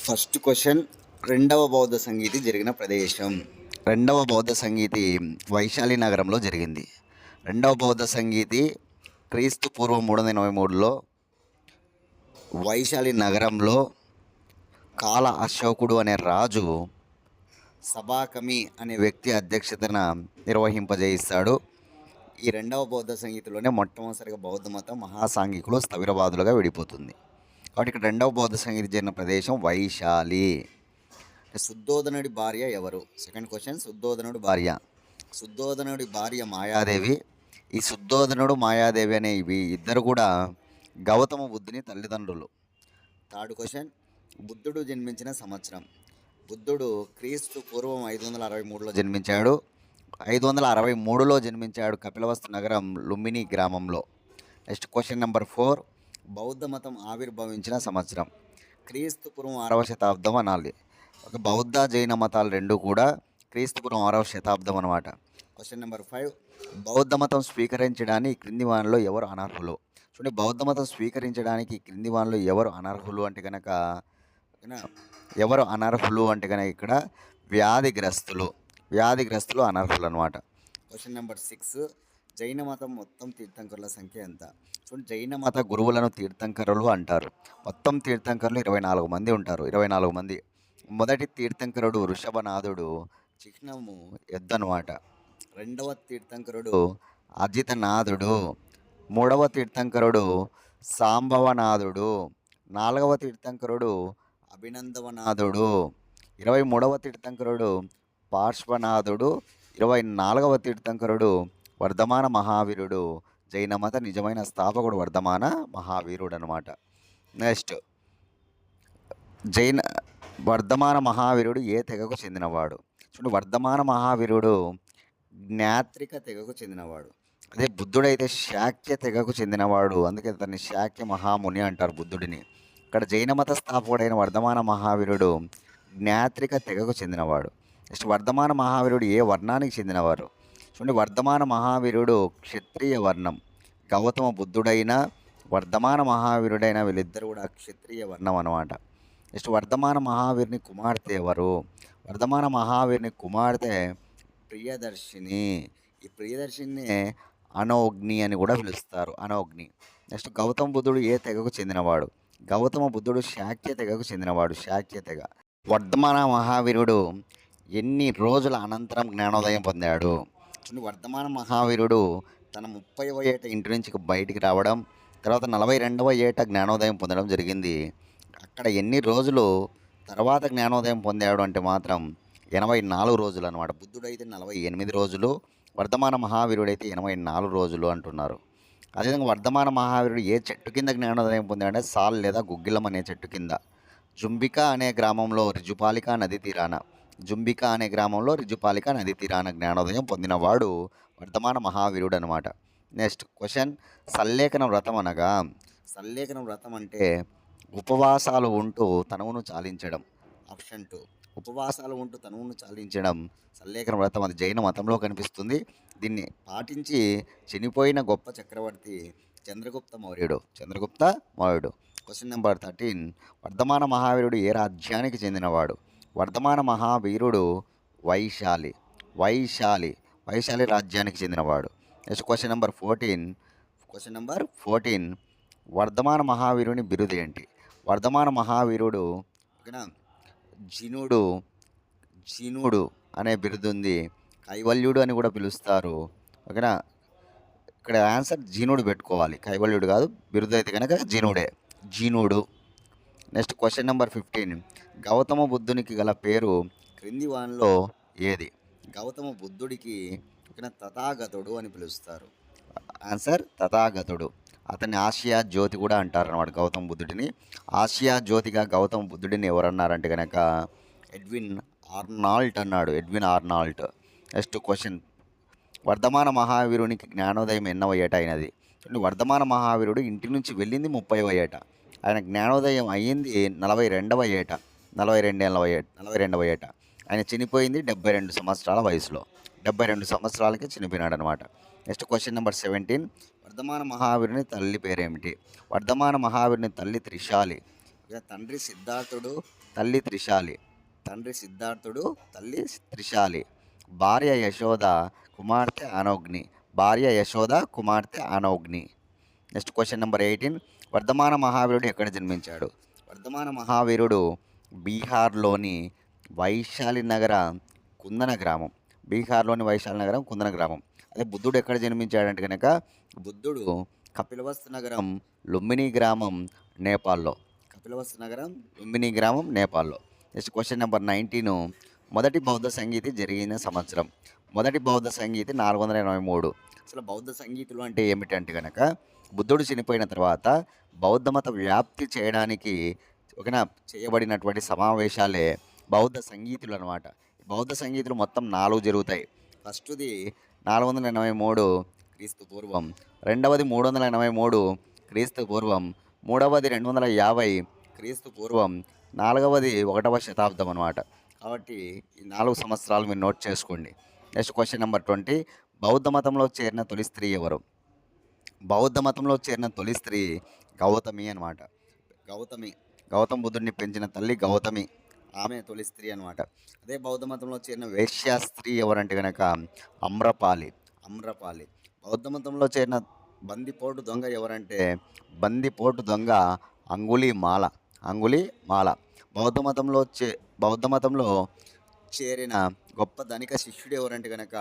First question, రెండవ బౌద్ధ సంగీతి జరిగిన ప్రదేశం. రెండవ బౌద్ధ సంగీతి వైశాలి నగరంలో జరిగింది. రెండవ బౌద్ధ సంగీతి క్రీస్తు పూర్వం 383లో వైశాలి నగరంలో కాల అశోకుడు అనే రాజు సబాకమి అనే వ్యక్తి అధ్యక్షతన నిర్వహింపజేయిస్తాడు. ఈ రెండవ బౌద్ధ సంగీతిలోనే మొట్టమొదటిసారిగా బౌద్ధ మతం మహాసాంఘికులు స్థవిరవాదులుగా విడిపోతుంది. కాబట్టి ఇక్కడ రెండవ బౌద్ధ సంగీతి జరిగిన ప్రదేశం వైశాలి. శుద్ధోదనుడి భార్య ఎవరు? సెకండ్ క్వశ్చన్, శుద్ధోదనుడి భార్య. శుద్ధోదనుడి భార్య మాయాదేవి. ఈ శుద్ధోదనుడు మాయాదేవి అనే ఇద్దరు కూడా గౌతమ బుద్ధుని తల్లిదండ్రులు. థర్డ్ క్వశ్చన్, బుద్ధుడు జన్మించిన సంవత్సరం. బుద్ధుడు క్రీస్తు పూర్వం 563లో జన్మించాడు. 563లో జన్మించాడు కపిలవస్తు నగరం లుంబిని గ్రామంలో. నెక్స్ట్ క్వశ్చన్ నెంబర్ 4, బౌద్ధ మతం ఆవిర్భవించిన సంవత్సరం. క్రీస్తు పూర్వం 6వ శతాబ్దం అనాలి. ఒక బౌద్ధ జైన మతాలు రెండు కూడా క్రీస్తుపురం 6వ శతాబ్దం అనమాట. క్వశ్చన్ నెంబర్ 5, బౌద్ధ మతం స్వీకరించడానికి క్రింది వానిలో ఎవరు అనర్హులు? చూడండి, బౌద్ధ మతం స్వీకరించడానికి క్రింది వానిలో ఎవరు అనర్హులు అంటే కనుక ఇక్కడ వ్యాధిగ్రస్తులు అనర్హులు అనమాట. క్వశ్చన్ నెంబర్ 6, జైన మతం మొత్తం తీర్థంకరుల సంఖ్య ఎంత? చూడండి, జైన మత గురువులను తీర్థంకరులు అంటారు. మొత్తం తీర్థంకరులు 24 మంది ఉంటారు. 24 మంది. మొదటి తీర్థంకరుడు వృషభనాథుడు, చిహ్నము ఎద్దు అనమాట. రెండవ తీర్థంకరుడు అజితనాథుడు. మూడవ తీర్థంకరుడు సాంబవనాథుడు. 4వ తీర్థంకరుడు అభినందవనాథుడు. 23వ తీర్థంకరుడు పార్శ్వనాథుడు. 24వ తీర్థంకరుడు వర్ధమాన మహావీరుడు. జైన మత నిజమైన స్థాపకుడు వర్ధమాన మహావీరుడు అనమాట. నెక్స్ట్, వర్ధమాన మహావీరుడు ఏ తెగకు చెందినవాడు? చూడండి, వర్ధమాన మహావీరుడు జ్ఞాత్రిక తెగకు చెందినవాడు. అదే బుద్ధుడైతే శాక్య తెగకు చెందినవాడు. అందుకే అతన్ని శాక్య మహాముని అంటారు బుద్ధుడిని. ఇక్కడ జైన మత స్థాపకుడైన వర్ధమాన మహావీరుడు జ్ఞాత్రిక తెగకు చెందినవాడు. నెక్స్ట్, వర్ధమాన మహావీరుడు ఏ వర్ణానికి చెందినవారు? చూడండి, వర్ధమాన మహావీరుడు క్షత్రియ వర్ణం. గౌతమ బుద్ధుడైన వర్ధమాన మహావీరుడైన వీళ్ళిద్దరు కూడా క్షత్రియ వర్ణం అనమాట. నెక్స్ట్, వర్ధమాన మహావీరుని కుమార్తె ఎవరు? వర్ధమాన మహావీరుని కుమార్తె ప్రియదర్శిని. ఈ ప్రియదర్శిని అనోగ్ని అని కూడా పిలుస్తారు, అనోగ్ని. నెక్స్ట్, గౌతమ బుద్ధుడు ఏ తెగకు చెందినవాడు? గౌతమ బుద్ధుడు శాక్య తెగకు చెందినవాడు, శాక్య తెగ. వర్ధమాన మహావీరుడు ఎన్ని రోజుల అనంతరం జ్ఞానోదయం పొందాడు? చూడండి, వర్ధమాన మహావీరుడు తన 30వ ఏట ఇంటి నుంచి బయటికి రావడం, తర్వాత 42వ ఏట జ్ఞానోదయం పొందడం జరిగింది. అక్కడ ఎన్ని రోజులు తర్వాత జ్ఞానోదయం పొందాడు అంటే మాత్రం 84 రోజులు అనమాట. బుద్ధుడైతే 48 రోజులు, వర్ధమాన మహావీరుడైతే 84 రోజులు అంటున్నారు. అదేవిధంగా వర్ధమాన మహావీరుడు ఏ చెట్టు కింద జ్ఞానోదయం పొందాడంటే సాల్ లేదా గుగ్గిలం అనే చెట్టు కింద. జుంబిక అనే గ్రామంలో రిజుపాలిక నది తీరాన జ్ఞానోదయం పొందినవాడు వర్ధమాన మహావీరుడు అనమాట. నెక్స్ట్ క్వశ్చన్, సల్లేఖన వ్రతం అనగా? సల్లేఖన వ్రతం అంటే ఉపవాసాలు ఉంటూ తనువును చాలించడం. ఆప్షన్ 2, ఉపవాసాలు ఉంటూ తనువును చాలించడం సల్లేఖన వ్రతం. అది జైన మతంలో కనిపిస్తుంది. దీన్ని పాటించి చనిపోయిన గొప్ప చక్రవర్తి చంద్రగుప్త మౌర్యుడు. క్వశ్చన్ నెంబర్ 13, వర్ధమాన మహావీరుడు ఏ రాజ్యానికి చెందినవాడు? వర్ధమాన మహావీరుడు వైశాలి రాజ్యానికి చెందినవాడు. నెక్స్ట్ క్వశ్చన్ నెంబర్ 14, వర్ధమాన మహావీరుని బిరుదు ఏంటి? వర్ధమాన మహావీరుడు జినుడు అనే బిరుదు ఉంది. కైవల్యుడు అని కూడా పిలుస్తారు. ఓకేనా, ఇక్కడ ఆన్సర్ జినుడు పెట్టుకోవాలి, కైవల్యుడు కాదు. బిరుదు అయితే కనుక జినుడు. నెక్స్ట్ క్వశ్చన్ నెంబర్ 15, గౌతమ బుద్ధునికి గల పేరు క్రింది వానిలో ఏది? గౌతమ బుద్ధుడికి తథాగతుడు అని పిలుస్తారు. ఆన్సర్ తథాగతుడు. అతన్ని ఆసియా జ్యోతి కూడా అంటారు అన్నమాట. గౌతమ బుద్ధుడిని ఆసియా జ్యోతిగా గౌతమ బుద్ధుడిని ఎవరన్నారంటే కనుక ఎడ్విన్ ఆర్నాల్ట్ అన్నాడు. నెక్స్ట్ క్వశ్చన్, వర్ధమాన మహావీరునికి జ్ఞానోదయం ఎన్నవ ఏట అయినది? వర్ధమాన మహావీరుడు ఇంటి నుంచి వెళ్ళింది 30వ ఏట. ఆయన జ్ఞానోదయం అయ్యింది 42వ ఏట. ఆయన చనిపోయింది 72 సంవత్సరాల వయసులో. 72 సంవత్సరాలకి చనిపోయినాడు అనమాట. నెక్స్ట్ క్వశ్చన్ నెంబర్ 17, వర్ధమాన మహావీరుని తల్లి పేరేమిటి? వర్ధమాన మహావీరుని తల్లి త్రిశాలి. ఇక తండ్రి సిద్ధార్థుడు, తల్లి త్రిశాలి. తండ్రి సిద్ధార్థుడు, తల్లి త్రిశాలి. భార్య యశోద, కుమార్తె అనోగ్ని. భార్య యశోద, కుమార్తె అనోగ్ని. Next question number 18. వర్ధమాన మహావీరుడు ఎక్కడ జన్మించాడు? వర్ధమాన మహావీరుడు బీహార్లోని వైశాలి నగర కుందన గ్రామం. బీహార్లోని వైశాలి నగరం కుందన గ్రామం. అదే బుద్ధుడు ఎక్కడ జన్మించాడంటే కనుక బుద్ధుడు కపిలవస్తు నగరం లుంబిని గ్రామం నేపాల్లో. కపిలవస్తు నగరం లుంబిని గ్రామం నేపాల్లో. Next question number 19. మొదటి బౌద్ధ సంగీతి జరిగిన సంవత్సరం. మొదటి బౌద్ధ సంగీతి 483. అసలు బౌద్ధ సంగీతులు అంటే ఏమిటంటే కనుక బుద్ధుడు చనిపోయిన తర్వాత బౌద్ధ మత వ్యాప్తి చేయడానికి చేయబడినటువంటి సమావేశాలే బౌద్ధ సంగీతులు అనమాట. బౌద్ధ సంగీతులు మొత్తం 4 జరుగుతాయి. ఫస్ట్ది 483 క్రీస్తు పూర్వం, రెండవది 383 క్రీస్తు పూర్వం, మూడవది 250 క్రీస్తు పూర్వం, నాలుగవది 1వ శతాబ్దం అనమాట. కాబట్టి ఈ 4 సంవత్సరాలు మీరు నోట్ చేసుకోండి. Next question number 20. బౌద్ధ మతంలో చేరిన తొలి స్త్రీ ఎవరు? బౌద్ధ మతంలో చేరిన తొలి స్త్రీ గౌతమి అనమాట. గౌతమ బుద్ధుడిని పెంచిన తల్లి గౌతమి, ఆమె తొలి స్త్రీ అనమాట. అదే బౌద్ధ మతంలో చేరిన వేశ్యా స్త్రీ ఎవరంటే కనుక అమ్రపాలి. బౌద్ధ మతంలో చేరిన బందిపోటు దొంగ ఎవరంటే బందిపోటు దొంగ అంగుళిమాల. బౌద్ధ మతంలో చేరిన గొప్ప ధనిక శిష్యుడు ఎవరంటే కనుక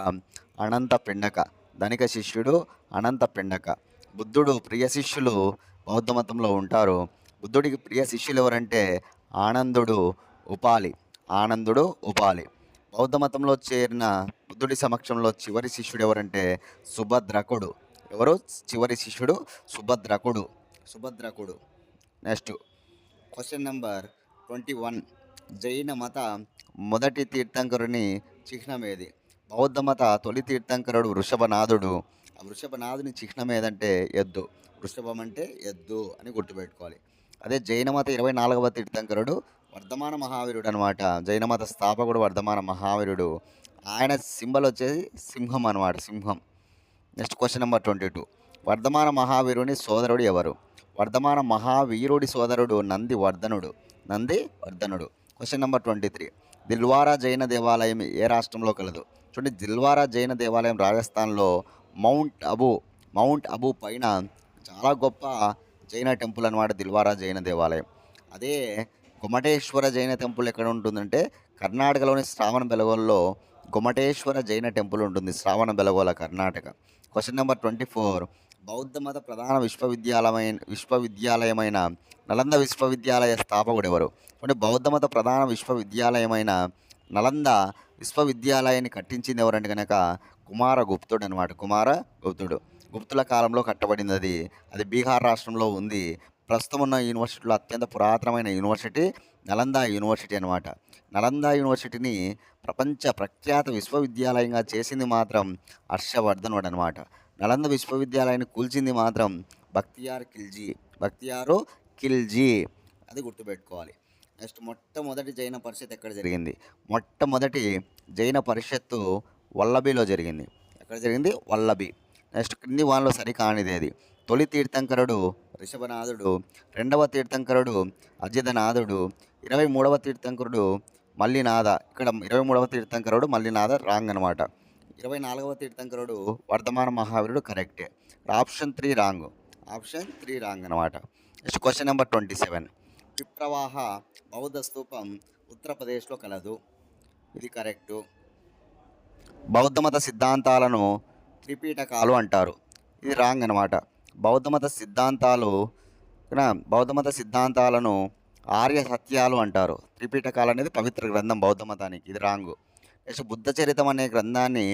ధనిక శిష్యుడు అనంత పిండక. బుద్ధుడు ప్రియ శిష్యులు బౌద్ధ మతంలో ఉంటారు. బుద్ధుడికి ప్రియ శిష్యులు ఎవరంటే ఆనందుడు ఉపాలి. బౌద్ధ మతంలో చేరిన బుద్ధుడి సమక్షంలో చివరి శిష్యుడు ఎవరంటే సుభద్రకుడు. ఎవరు చివరి శిష్యుడు? సుభద్రకుడు. Next question number 21. జైన మత మొదటి తీర్థంకరుని చిహ్నం ఏది? బౌద్ధ మత తొలి తీర్థంకరుడు వృషభనాథుడు. ఆ వృషభనాథుని చిహ్నం ఏదంటే ఎద్దు. వృషభం అంటే ఎద్దు అని గుర్తుపెట్టుకోవాలి. అదే జైన మత 24వ తీర్థంకరుడు వర్ధమాన మహావీరుడు అనమాట. జైన మత స్థాపకుడు వర్ధమాన మహావీరుడు. ఆయన సింబల్ వచ్చేసి సింహం అనమాట, సింహం. Next question number 22. వర్ధమాన మహావీరుని సోదరుడు ఎవరు? వర్ధమాన మహావీరుడి సోదరుడు నందివర్ధనుడు. Question number 23. దిల్వారా జైన దేవాలయం ఏ రాష్ట్రంలో కలదు? చూడండి, దిల్వారా జైన దేవాలయం రాజస్థాన్లో మౌంట్ అబూ పైన చాలా గొప్ప జైన టెంపుల్ అనమాట దిల్వారా జైన దేవాలయం. అదే గుమటేశ్వర జైన టెంపుల్ ఎక్కడ ఉంటుందంటే కర్ణాటకలోని శ్రావణబెళగోలలో గుమటేశ్వర జైన టెంపుల్ ఉంటుంది, శ్రావణబెళగోల, కర్ణాటక. Question number 24. బౌద్ధ మత ప్రధాన విశ్వవిద్యాలయమైన నలంద విశ్వవిద్యాలయ స్థాపకుడు ఎవరు? అంటే బౌద్ధ మత ప్రధాన విశ్వవిద్యాలయమైన నలంద విశ్వవిద్యాలయాన్ని కట్టించింది ఎవరంటే కనుక కుమారగుప్తుడు అనమాట. గుప్తుల కాలంలో కట్టబడింది. అది బీహార్ రాష్ట్రంలో ఉంది. ప్రస్తుతం ఉన్న యూనివర్సిటీలో అత్యంత పురాతనమైన యూనివర్సిటీ నలంద యూనివర్సిటీ అనమాట. నలంద యూనివర్సిటీని ప్రపంచ ప్రఖ్యాత విశ్వవిద్యాలయంగా చేసింది మాత్రం హర్షవర్ధనుడు అనమాట. నలంద విశ్వవిద్యాలయాన్ని కూల్చింది మాత్రం బక్తియార్ ఖిల్జీ. అది గుర్తుపెట్టుకోవాలి. నెక్స్ట్ మొట్టమొదటి జైన పరిషత్ ఎక్కడ జరిగింది? మొట్టమొదటి జైన పరిషత్తు వల్లభిలో జరిగింది. ఎక్కడ జరిగింది? వల్లభి. నెక్స్ట్ క్రింది వానలో సరికానిది అది? తొలి తీర్థంకరుడు రిషభనాథుడు, రెండవ తీర్థంకరుడు అజితనాథుడు, 23వ తీర్థంకరుడు మల్లినాథ. ఇక్కడ 23వ తీర్థంకరుడు మల్లినాథ రాంగ్ అనమాట. 24వ తీర్థంకరుడు వర్ధమాన మహావీరుడు కరెక్టే. ఆప్షన్ 3 రాంగ్ అనమాట. Next question number 27. విప్రవాహ బౌద్ధ స్తూపం ఉత్తరప్రదేశ్లో కలదు. ఇది కరెక్టు. బౌద్ధ మత సిద్ధాంతాలను త్రిపీఠకాలు అంటారు. ఇది రాంగ్ అనమాట. బౌద్ధ మత సిద్ధాంతాలను ఆర్య సత్యాలు అంటారు. త్రిపీఠకాలు అనేది పవిత్ర గ్రంథం బౌద్ధ మతానికి. ఇది రాంగు. నెక్స్ట్ బుద్ధ చరితం అనే గ్రంథాన్ని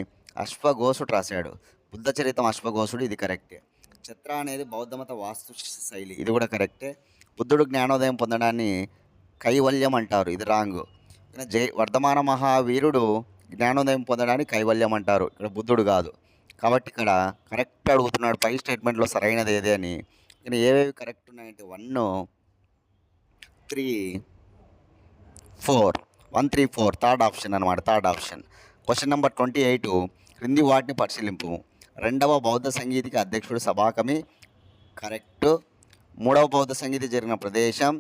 అశ్వఘోషుడు రాశాడు. బుద్ధ చరితం అశ్వఘోషుడు. ఇది కరెక్టే. ఛత్ర అనేది బౌద్ధ మత వాస్తు శైలి. ఇది కూడా కరెక్టే. బుద్ధుడు జ్ఞానోదయం పొందడాన్ని కైవల్యం అంటారు. ఇది రాంగు. వర్ధమాన మహావీరుడు జ్ఞానోదయం పొందడాన్ని కైవల్యం అంటారు. ఇక్కడ బుద్ధుడు కాదు. కాబట్టి ఇక్కడ కరెక్ట్ అడుగుతున్నాడు పై స్టేట్మెంట్లో సరైనది ఏదే అని. కానీ ఏవేవి కరెక్ట్ ఉన్నాయంటే 1, 3, 4. 1, 3, 4 థర్డ్ ఆప్షన్ అనమాట. Question number 28. క్రింది వాటిని పరిశీలింపు. రెండవ బౌద్ధ సంగీతికి అధ్యక్షుడు సభాకమి. కరెక్ట్. మూడవ బౌద్ధ సంగీతి జరిగిన ప్రదేశం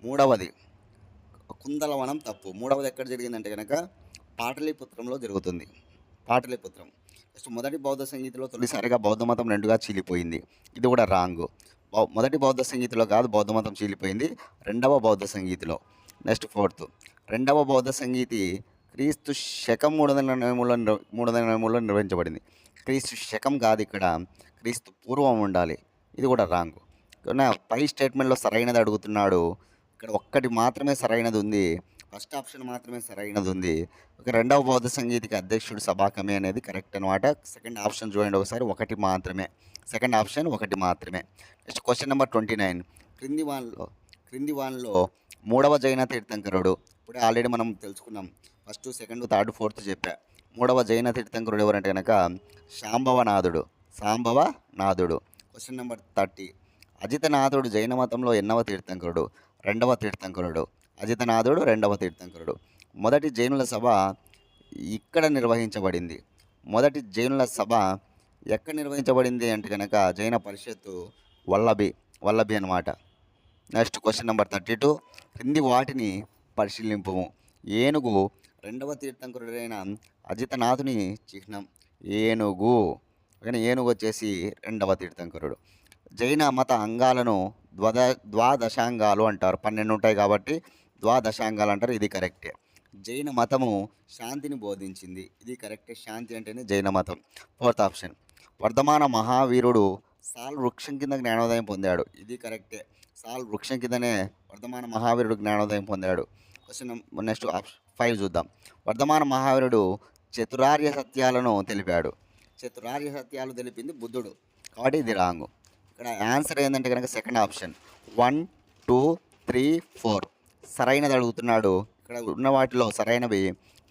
మూడవది కుందలవనం తప్పు. మూడవది ఎక్కడ జరిగిందంటే కనుక పాటలీపుత్రంలో జరుగుతుంది. పాటలీపుత్రం. నెక్స్ట్ మొదటి బౌద్ధ సంగీతిలో తొలిసారిగా బౌద్ధ మతం రెండుగా చీలిపోయింది. ఇది కూడా రాంగ్. మొదటి బౌద్ధ సంగీతిలో కాదు బౌద్ధ మతం చీలిపోయింది, రెండవ బౌద్ధ సంగీతిలో. నెక్స్ట్ ఫోర్త్, రెండవ బౌద్ధ సంగీతి క్రీస్తు శకం 383లో నిర్వహించబడింది. క్రీస్తు శకం కాదు, ఇక్కడ క్రీస్తు పూర్వం ఉండాలి. ఇది కూడా రాంగ్. పై స్టేట్మెంట్లో సరైనది అడుగుతున్నాడు. ఇక్కడ ఒక్కటి మాత్రమే సరైనది ఉంది, ఫస్ట్ ఆప్షన్ మాత్రమే సరైనది ఉంది. ఒక రెండవ బౌద్ధ సంగీతికి అధ్యక్షుడు సభాకమి అనేది కరెక్ట్ అనమాట. సెకండ్ ఆప్షన్ చూడండి ఒకసారి, ఒకటి మాత్రమే. సెకండ్ ఆప్షన్ ఒకటి మాత్రమే. Next question number 29. క్రింది వాన్లో మూడవ జైన తీర్థంకరుడు, ఇప్పుడే ఆల్రెడీ మనం తెలుసుకున్నాం. ఫస్ట్, సెకండ్, థర్డ్, ఫోర్త్ చెప్పా. మూడవ జైన తీర్థంకరుడు ఎవరంటే కనుక శాంభవనాథుడు. Question number 30. అజితనాథుడు జైన మతంలో ఎన్నవ తీర్థంకరుడు? రెండవ తీర్థంకరుడు. అజితనాథుడు రెండవ తీర్థంకరుడు. మొదటి జైనుల సభ ఇక్కడ నిర్వహించబడింది. మొదటి జైనుల సభ ఎక్కడ నిర్వహించబడింది అంటే కనుక జైన పరిషత్తు వల్లభి అనమాట. Next question number 32. క్రింది వాటిని పరిశీలింపుము. ఏనుగు రెండవ తీర్థంకరుడైన అజితనాథుని చిహ్నం. ఏనుగు వచ్చేసి రెండవ తీర్థంకరుడు. జైన మత అంగాలను ద్వాదశాంగాలు అంటారు. 12 ఉంటాయి కాబట్టి ద్వాదశాంగాలు అంటారు. ఇది కరెక్టే. జైన మతము శాంతిని బోధించింది. ఇది కరెక్టే. శాంతి అంటేనే జైన మతం. Fourth option. వర్ధమాన మహావీరుడు సాల్ వృక్షం కింద జ్ఞానోదయం పొందాడు. ఇది కరెక్టే. సాల్ వృక్షం కిందనే వర్ధమాన మహావీరుడు జ్ఞానోదయం పొందాడు. క్వశ్చన్ నెక్స్ట్ 5 చూద్దాం. వర్ధమాన మహావీరుడు చతురార్య సత్యాలను తెలిపాడు. చతురార్య సత్యాలు తెలిపింది బుద్ధుడు కాబట్టి ఇది రాంగు. ఇక్కడ ఆన్సర్ ఏంటంటే కనుక సెకండ్ ఆప్షన్ 1, 2, 3, 4 సరైనది అడుగుతున్నాడు. ఇక్కడ ఉన్న వాటిలో సరైనవి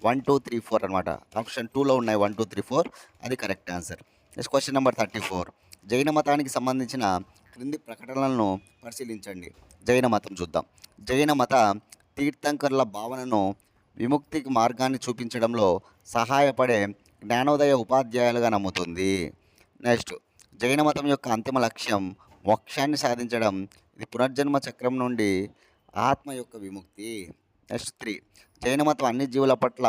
1, 2, 3, 4 అనమాట. ఆప్షన్ 2లో ఉన్నాయి 1, 2, 3, 4. అది correct answer. Next question number 34. జైన మతానికి సంబంధించిన క్రింది ప్రకటనలను పరిశీలించండి. జైన మతం చూద్దాం. జైన మత తీర్థంకరుల భావనను విముక్తికి మార్గాన్ని చూపించడంలో సహాయపడే జ్ఞానోదయ ఉపాధ్యాయులుగా నమ్ముతుంది. నెక్స్ట్, జైన మతం యొక్క అంతిమ లక్ష్యం మోక్షాన్ని సాధించడం. ఇది పునర్జన్మ చక్రం నుండి ఆత్మ యొక్క విముక్తి. నెక్స్ట్ 3, జైన మతం అన్ని జీవుల పట్ల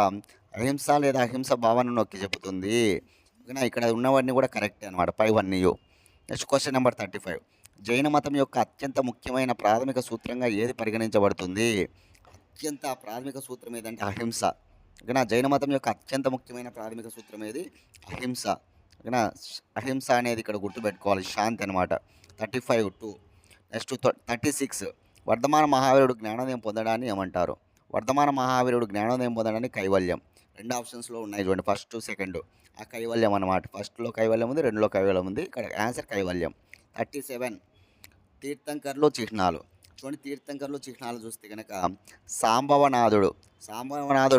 అహింస లేదా అహింస భావనను నొక్కి చెబుతుంది. ఇక్కడ ఉన్నవన్నీ కూడా కరెక్టే అనమాట, పైవన్నీ. Next question number 35. జైన మతం యొక్క అత్యంత ముఖ్యమైన ప్రాథమిక సూత్రంగా ఏది పరిగణించబడుతుంది? అత్యంత ప్రాథమిక సూత్రం ఏదంటే అహింస. జైన మతం యొక్క అత్యంత ముఖ్యమైన ప్రాథమిక సూత్రం ఏది? అహింస. అహింస అనేది ఇక్కడ గుర్తుపెట్టుకోవాలి, శాంతి అనమాట. 35-2. నెక్స్ట్ 36. వర్ధమాన మహావీరుడు జ్ఞానోదయం పొందడాన్ని ఏమంటారు? వర్ధమాన మహావీరుడు జ్ఞానోదయం పొందడాన్ని కైవల్యం. 2 ఆప్షన్స్లో ఉన్నాయి చూడండి, ఫస్ట్, సెకండ్. ఆ కైవల్యం అనమాట. ఫస్ట్లో కైవల్యం ఉంది, 2లో కైవల్యం ఉంది. ఇక్కడ ఆన్సర్ కైవల్యం. 37. తీర్థంకర్లు చిహ్నాలు. చూడండి, తీర్థంకర్లు చిహ్నాలు చూస్తే కనుక సాంబవనాథుడు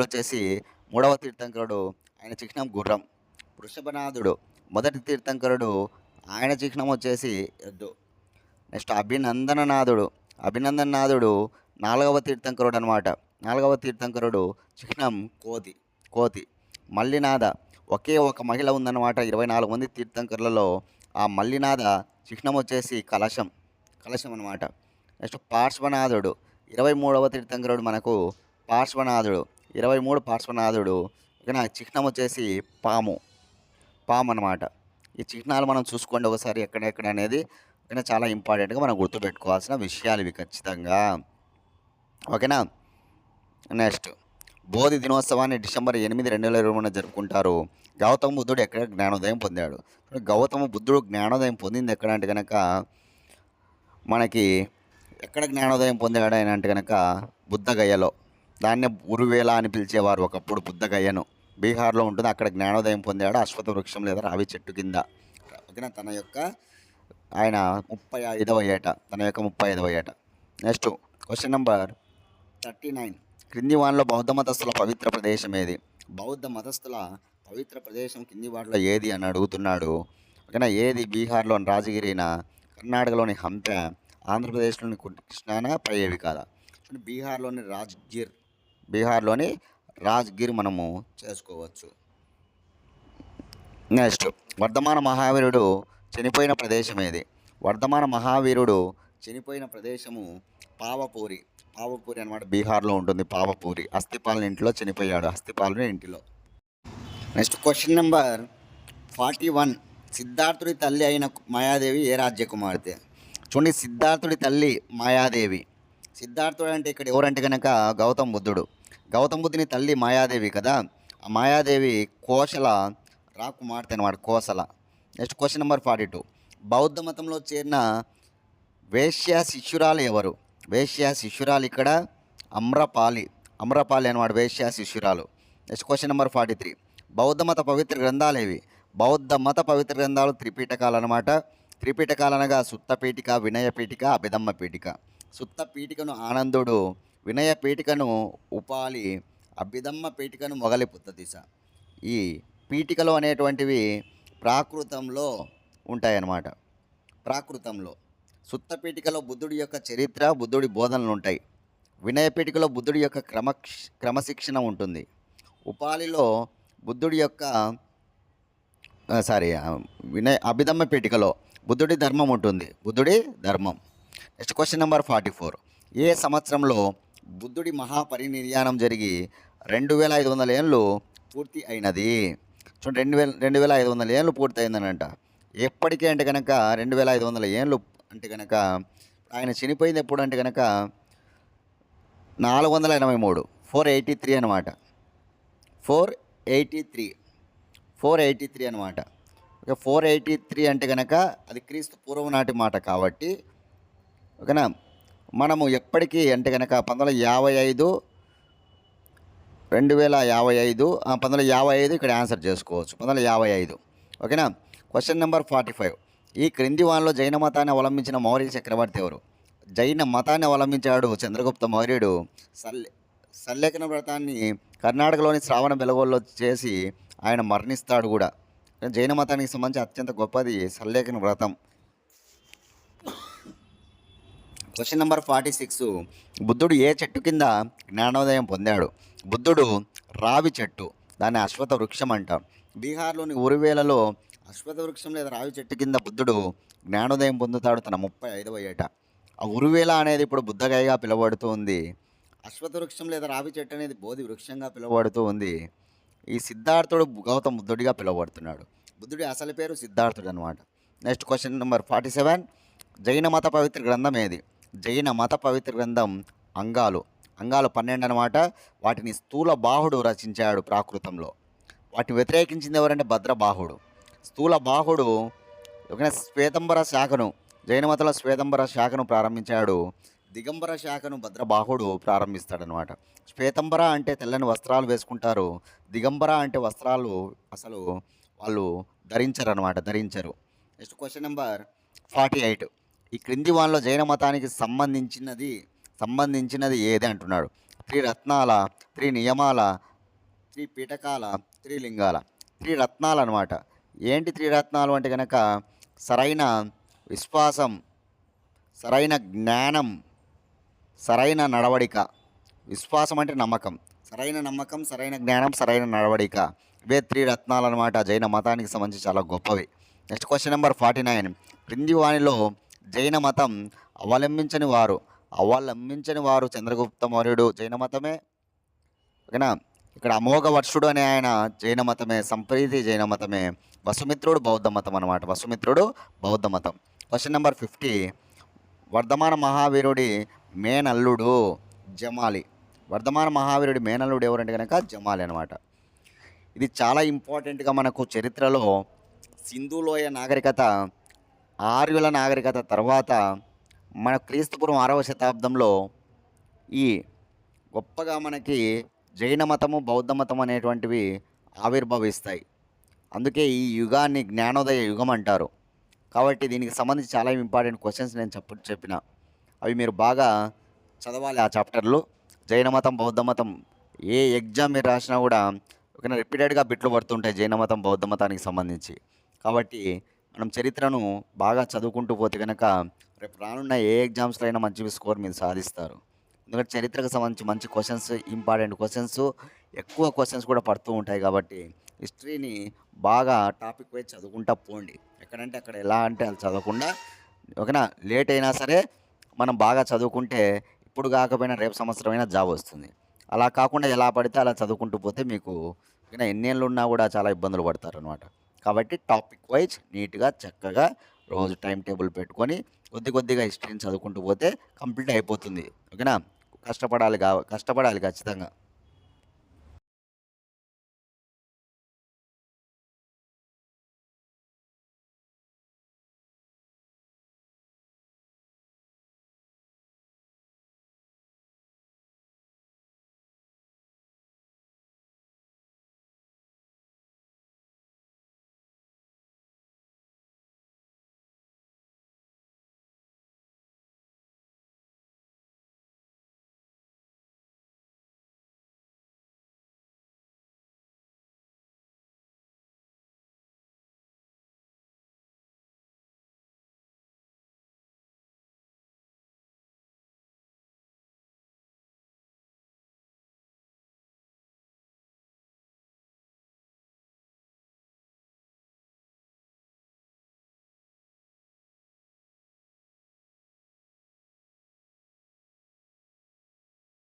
వచ్చేసి 3వ తీర్థంకరుడు, ఆయన చిహ్నం గుర్రం. వృషభనాథుడు మొదటి తీర్థంకరుడు, ఆయన చిహ్నం వచ్చేసి ఎద్దు. నెక్స్ట్ అభినందననాథుడు 4వ తీర్థంకరుడు అనమాట. 4వ తీర్థంకరుడు చిహ్నం కోతి. మల్లినాథ, ఒకే ఒక మహిళ ఉందన్నమాట 24 మంది తీర్థంకరులలో. ఆ మల్లినాథ చిహ్నం వచ్చేసి కలశం అనమాట. నెక్స్ట్ పార్శ్వనాథుడు 23వ తీర్థంకరుడు మనకు పార్శ్వనాథుడు. 23 పార్శ్వనాథుడు. చిహ్నం వచ్చేసి పాము అనమాట. ఈ చిహ్నాలు మనం చూసుకోండి ఒకసారి ఎక్కడెక్కడ అనేది. చాలా ఇంపార్టెంట్గా మనం గుర్తుపెట్టుకోవాల్సిన విషయాలు ఇవి ఖచ్చితంగా. ఓకేనా. నెక్స్ట్, బోధి దినోత్సవాన్ని డిసెంబర్ 8, 2023 జరుపుకుంటారు. గౌతమ బుద్ధుడు ఎక్కడ జ్ఞానోదయం పొందాడు? గౌతమ బుద్ధుడు జ్ఞానోదయం పొందింది ఎక్కడ అంటే కనుక మనకి ఎక్కడ జ్ఞానోదయం పొందాడు అని అంటే కనుక బుద్ధగయలో. దాన్నే ఉరువేల అని పిలిచేవారు ఒకప్పుడు బుద్ధగయను. బీహార్లో ఉంటుంది, అక్కడ జ్ఞానోదయం పొందాడు. అశ్వత్థ వృక్షం లేదా రావి చెట్టు కింద. ఓకేనా. ఆయన 35వ ఏట. Next question number 39. క్రింది వాటిలో బౌద్ధ మతస్థుల పవిత్ర ప్రదేశం ఏది? బౌద్ధ మతస్థుల పవిత్ర ప్రదేశం కింది వాటిలో ఏది అని అడుగుతున్నాడు. ఓకేనా. ఏది? బీహార్లోని రాజగిరినా, కర్ణాటకలోని హంప, ఆంధ్రప్రదేశ్లోని కృష్ణానా, పై ఏవి కాదా? బీహార్లోని రాజ్గిర్ మనము చేసుకోవచ్చు. నెక్స్ట్, వర్ధమాన మహావీరుడు చనిపోయిన ప్రదేశం ఏది? వర్ధమాన మహావీరుడు చనిపోయిన ప్రదేశము పావపూరి. పావపూరి అనమాట, బీహార్లో ఉంటుంది పావపూరి. హస్తిపాలుని ఇంట్లో చనిపోయాడు, హస్తిపాలుని ఇంటిలో. Next question number 41. సిద్ధార్థుడి తల్లి అయిన మాయాదేవి ఏ రాజ్య కుమార్తె? చూడండి, సిద్ధార్థుడి తల్లి మాయాదేవి. సిద్ధార్థుడు అంటే ఇక్కడ ఎవరంటే కనుక గౌతమ్ బుద్ధుడు. గౌతమ్ బుద్ధుని తల్లి మాయాదేవి కదా. ఆ మాయాదేవి కోసల రాకుమార్తె అనమాట, కోసల. Next question number 42. బౌద్ధ మతంలో చేరిన వేశ్య శిష్యురాలు ఎవరు? వేశ్య శిష్యురాలు ఇక్కడ అమ్రపాలి. అమ్రపాలి అనమాట వేశ్య శిష్యురాలు. Next question number 43. బౌద్ధ మత పవిత్ర గ్రంథాలు ఏవి? బౌద్ధ మత పవిత్ర గ్రంథాలు త్రిపీఠకాలు అనమాట. త్రిపీఠకాలు అనగా సుత్త పీఠిక, వినయ పీఠిక, అభిధమ్మ పీఠిక. సుత్త పీఠికను ఆనందుడు, వినయ పీఠికను ఉపాలి, అభిధమ్మ పీఠికను మొగలి పుత్తదిశ. ఈ పీఠికలు అనేటువంటివి ప్రాకృతంలో ఉంటాయన్నమాట. ప్రాకృతంలో సుత్త పీఠికలో బుద్ధుడి యొక్క చరిత్ర, బుద్ధుడి బోధనలు ఉంటాయి. వినయ పీఠికలో బుద్ధుడి యొక్క క్రమశిక్షణ ఉంటుంది. ఉపాలిలో బుద్ధుడి యొక్క అభిధమ్మ పీఠికలో బుద్ధుడి ధర్మం ఉంటుంది, బుద్ధుడి ధర్మం. Next question number 44. ఏ సంవత్సరంలో బుద్ధుడి మహాపరినిర్యాణం జరిగి 2500 ఏళ్ళు పూర్తి అయినది? చూడండి, 2500 ఏళ్ళు పూర్తి అయిందనంట. ఎప్పటికీ అంటే కనుక 2500 ఏళ్ళు అంటే కనుక ఆయన చనిపోయింది ఎప్పుడు అంటే కనుక 483, 483 అనమాట. 483 అనమాట. ఓకే, 483 అంటే కనుక అది క్రీస్తు పూర్వం నాటి మాట కాబట్టి ఓకేనా. మనము ఎప్పటికీ అంటే కనుక 1955, 1955 ఇక్కడ ఆన్సర్ చేసుకోవచ్చు, 1955. ఓకేనా. Question number 45. ఈ క్రింది వానిలో జైన మతాన్ని అవలంబించిన మౌర్య చక్రవర్తి ఎవరు? జైన మతాన్ని అవలంబించాడు చంద్రగుప్త మౌర్యుడు. సల్లేఖన వ్రతాన్ని కర్ణాటకలోని శ్రావణ బెలగోల్లో చేసి ఆయన మరణిస్తాడు కూడా. జైన మతానికి సంబంధించి అత్యంత గొప్పది సల్లేఖన వ్రతం. Question number 46. బుద్ధుడు ఏ చెట్టు కింద జ్ఞానోదయం పొందాడు? బుద్ధుడు రావి చెట్టు, దాన్ని అశ్వత్థ వృక్షం అంటాం. బీహార్లోని ఉరువేలలో అశ్వత్థ వృక్షం లేదా రావి చెట్టు కింద బుద్ధుడు జ్ఞానోదయం పొందుతాడు తన 35వ ఏట. ఆ ఉరువేల అనేది ఇప్పుడు బుద్ధగయగా పిలువబడుతూ ఉంది. అశ్వత్థ వృక్షం లేదా రావి చెట్టు అనేది బోధి వృక్షంగా పిలువబడుతూ ఉంది. ఈ సిద్ధార్థుడు గౌతమ బుద్ధుడిగా పిలువబడుతున్నాడు. బుద్ధుడి అసలు పేరు సిద్ధార్థుడు అనమాట. Next question number 47. జైన మత పవిత్ర గ్రంథం ఏది? జైన మత పవిత్ర గ్రంథం అంగాలు 12 అనమాట. వాటిని స్థూల బాహుడు రచించాడు ప్రాకృతంలో. వాటిని వ్యతిరేకించింది ఎవరంటే భద్రబాహుడు. స్థూల బాహుడు శ్వేతంబర శాఖను, జైన మతంలో శ్వేతంబర శాఖను ప్రారంభించాడు. దిగంబర శాఖను భద్రబాహుడు ప్రారంభిస్తాడనమాట. శ్వేతంబర అంటే తెల్లని వస్త్రాలు వేసుకుంటారు. దిగంబర అంటే వస్త్రాలు అసలు వాళ్ళు ధరించరు. Next question number 48. ఈ క్రింది వానిలో జైన మతానికి సంబంధించినది ఏది అంటున్నాడు? 3 రత్నాల, 3 నియమాల, 3 పీఠకాల, 3 లింగాల. 3 రత్నాలు అనమాట. ఏంటి 3 రత్నాలు అంటే కనుక సరైన విశ్వాసం, సరైన జ్ఞానం, సరైన నడవడిక. విశ్వాసం అంటే నమ్మకం, సరైన నమ్మకం, సరైన జ్ఞానం, సరైన నడవడిక. ఇవే 3 రత్నాలు అనమాట. జైన మతానికి సంబంధించి చాలా గొప్పవి. Next question number 49. క్రింది వానిలో జైన మతం అవలంబించని వారు చంద్రగుప్త మౌర్యుడు జైన మతమే. ఓకేనా. ఇక్కడ అమోఘ వర్షుడు అనే ఆయన జైన మతమే. సంప్రీతి జైన మతమే. వసుమిత్రుడు బౌద్ధ మతం అనమాట. వసుమిత్రుడు బౌద్ధ మతం. Question number 50. వర్ధమాన మహావీరుడి మేనల్లుడు జమాలి. వర్ధమాన మహావీరుడి మేనల్లుడు ఎవరంటే కనుక జమాలి అనమాట. ఇది చాలా ఇంపార్టెంట్గా మనకు చరిత్రలో సింధులోయ నాగరికత, ఆర్యుల నాగరికత తర్వాత మన క్రీస్తుపూర్వం 6వ శతాబ్దంలో ఈ గొప్పగా మనకి జైన మతము, బౌద్ధ మతం అనేటువంటివి ఆవిర్భవిస్తాయి. అందుకే ఈ యుగాన్ని జ్ఞానోదయ యుగం అంటారు. కాబట్టి దీనికి సంబంధించి చాలా ఇంపార్టెంట్ క్వశ్చన్స్ నేను చెప్పిన అవి మీరు బాగా చదవాలి. ఆ చాప్టర్లు జైన మతం, బౌద్ధ మతం ఏ ఎగ్జామ్ మీరు రాసినా కూడా ఒక రిపీటెడ్గా బిట్లు పడుతుంటాయి జైన మతం, బౌద్ధ మతానికి సంబంధించి. కాబట్టి మనం చరిత్రను బాగా చదువుకుంటూ పోతే కనుక రేపు రానున్న ఏ ఎగ్జామ్స్లో అయినా మంచి స్కోర్ మీరు సాధిస్తారు. ఎందుకంటే చరిత్రకు సంబంధించి మంచి క్వశ్చన్స్, ఇంపార్టెంట్ క్వశ్చన్స్, ఎక్కువ క్వశ్చన్స్ కూడా పడుతూ ఉంటాయి. కాబట్టి హిస్టరీని బాగా టాపిక్ వైజ్ చదువుకుంటా పోండి. ఎక్కడంటే అక్కడ ఎలా అంటే అది చదవకుండా ఓకేనా. లేట్ అయినా సరే మనం బాగా చదువుకుంటే ఇప్పుడు కాకపోయినా రేపు సంవత్సరమైనా జాబ్ వస్తుంది. అలా కాకుండా ఎలా పడితే అలా చదువుకుంటూ పోతే మీకు ఎన్నేళ్ళు ఉన్నా కూడా చాలా ఇబ్బందులు పడతారనమాట. కాబట్టి టాపిక్ వైస్ నీట్‌గా చక్కగా రోజు టైమ్ టేబుల్ పెట్టుకొని కొద్ది కొద్దిగా హిస్టరీని చదువుకుంటూ పోతే కంప్లీట్ అయిపోతుంది. ఓకేనా? కష్టపడాలి ఖచ్చితంగా.